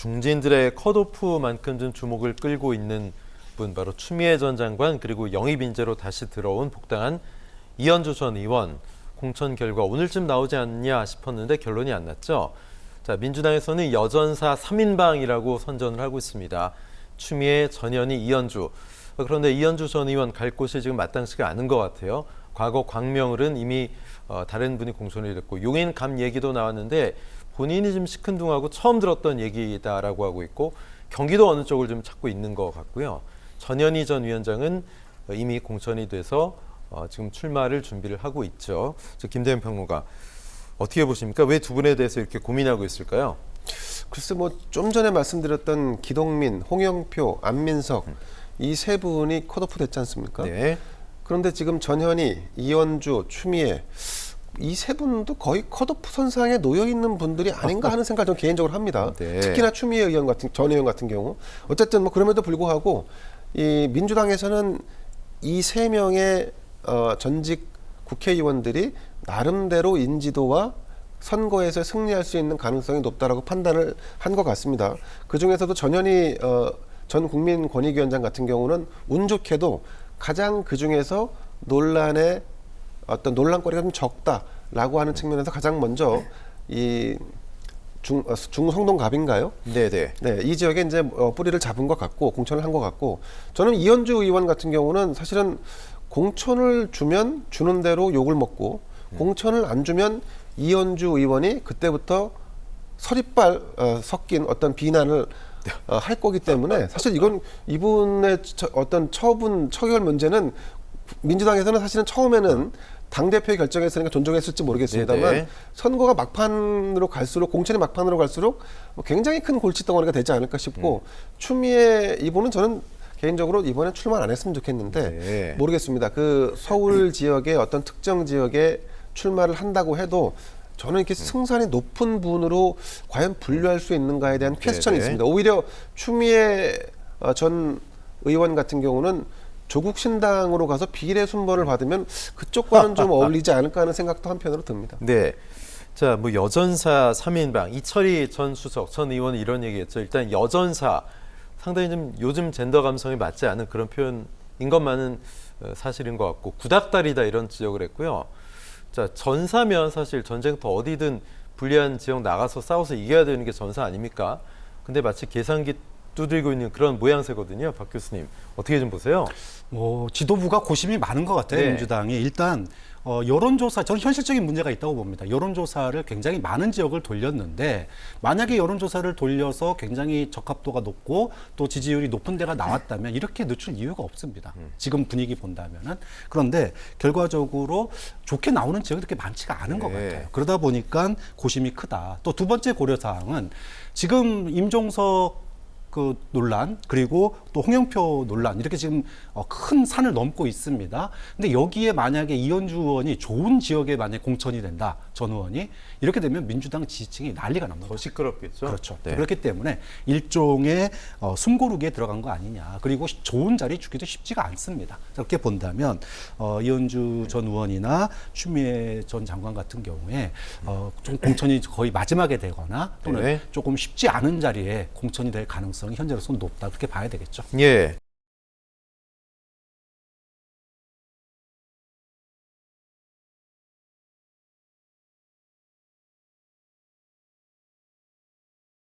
중진들의 컷오프만큼 좀 주목을 끌고 있는 분 바로 추미애 전 장관 그리고 영입 인재로 다시 들어온 복당한 이현주 전 의원 공천 결과 오늘쯤 나오지 않냐 싶었는데 결론이 안 났죠. 자, 민주당에서는 여전사 3인방이라고 선전을 하고 있습니다. 추미애, 전현희, 이현주. 그런데 이현주 전 의원 갈 곳이 지금 마땅치가 않은 것 같아요. 과거 광명을은 이미 다른 분이 공천을 했고 용인 감 얘기도 나왔는데 본인이 좀 시큰둥하고 처음 들었던 얘기다라고 하고 있고 경기도 어느 쪽을 좀 찾고 있는 것 같고요. 전현희 전 위원장은 이미 공천이 돼서 지금 출마를 준비를 하고 있죠. 김대현 평론가 어떻게 보십니까? 왜 두 분에 대해서 이렇게 고민하고 있을까요? 글쎄 뭐 좀 전에 말씀드렸던 기동민, 홍영표, 안민석 이 세 분이 컷오프 됐지 않습니까? 네. 그런데 지금 전현희, 이현주, 추미애 이 세 분도 거의 컷오프 선상에 놓여 있는 분들이 아닌가 하는 생각을 좀 개인적으로 합니다. 네. 특히나 추미애 의원 전 의원 같은 경우 어쨌든 뭐 그럼에도 불구하고 이 민주당에서는 이 세 명의 전직 국회의원들이 나름대로 인지도와 선거에서 승리할 수 있는 가능성이 높다라고 판단을 한 것 같습니다. 그 중에서도 전현희 전 국민권익위원장 같은 경우는 운 좋게도 가장 그 중에서 논란의 어떤 논란거리가 좀 적다라고 하는 측면에서 가장 먼저 이 중성동갑인가요? 네네. 네, 이 지역에 이제 뿌리를 잡은 것 같고 공천을 한 것 같고 저는 이현주 의원 같은 경우는 사실은 공천을 주면 주는 대로 욕을 먹고 공천을 안 주면 이현주 의원이 그때부터 서리빨 섞인 어떤 비난을 할 거기 때문에 사실 이건 이분의 어떤 처결 문제는 민주당에서는 사실은 처음에는 당대표의 결정했으니까 존중했을지 모르겠습니다만 네네. 선거가 막판으로 갈수록 공천이 막판으로 갈수록 굉장히 큰 골칫덩어리가 되지 않을까 싶고 추미애 이분은 저는 개인적으로 이번에 출마 안 했으면 좋겠는데 네. 모르겠습니다. 그 서울 지역의 어떤 특정 지역에 출마를 한다고 해도 저는 이렇게 승산이 높은 분으로 과연 분류할 수 있는가에 대한 퀘스천이 네네. 있습니다. 오히려 추미애 전 의원 같은 경우는 조국 신당으로 가서 비례 순번을 받으면 그쪽과는 좀 어울리지 않을까 하는 생각도 한편으로 듭니다. 네. 자, 뭐 여전사 3인방 이철희 전 수석 전 의원이 이런 얘기했죠. 일단 여전사 상당히 좀 요즘 젠더 감성에 맞지 않은 그런 표현인 것만은 사실인 것 같고 구닥다리다 이런 지적을 했고요. 자, 전사면 사실 전쟁터 어디든 불리한 지역 나가서 싸워서 이겨야 되는 게 전사 아닙니까? 근데 마치 계산기 두들고 있는 그런 모양새거든요. 박 교수님 어떻게 좀 보세요? 뭐 지도부가 고심이 많은 것 같아요. 네. 민주당이 일단 여론조사, 저는 현실적인 문제가 있다고 봅니다. 여론조사를 굉장히 많은 지역을 돌렸는데 만약에 여론조사를 돌려서 굉장히 적합도가 높고 또 지지율이 높은 데가 나왔다면 이렇게 늦출 이유가 없습니다. 지금 분위기 본다면은. 그런데 결과적으로 좋게 나오는 지역이 그렇게 많지가 않은 것 네. 같아요. 그러다 보니까 고심이 크다. 또 두 번째 고려사항은 지금 임종석 그 논란 그리고 또 홍영표 논란 이렇게 지금 큰 산을 넘고 있습니다. 근데 여기에 만약에 이현주 의원이 좋은 지역에 만약 공천이 된다 전 의원이 이렇게 되면 민주당 지지층이 난리가 납니다. 더 시끄럽겠죠. 그렇죠. 네. 그렇기 때문에 일종의 숨고르기에 들어간 거 아니냐. 그리고 좋은 자리 주기도 쉽지가 않습니다. 그렇게 본다면 이현주 전 의원이나 추미애 전 장관 같은 경우에 좀 공천이 거의 마지막에 되거나 또는 네. 조금 쉽지 않은 자리에 공천이 될 가능성이 현재로서는 높다. 그렇게 봐야 되겠죠. 예.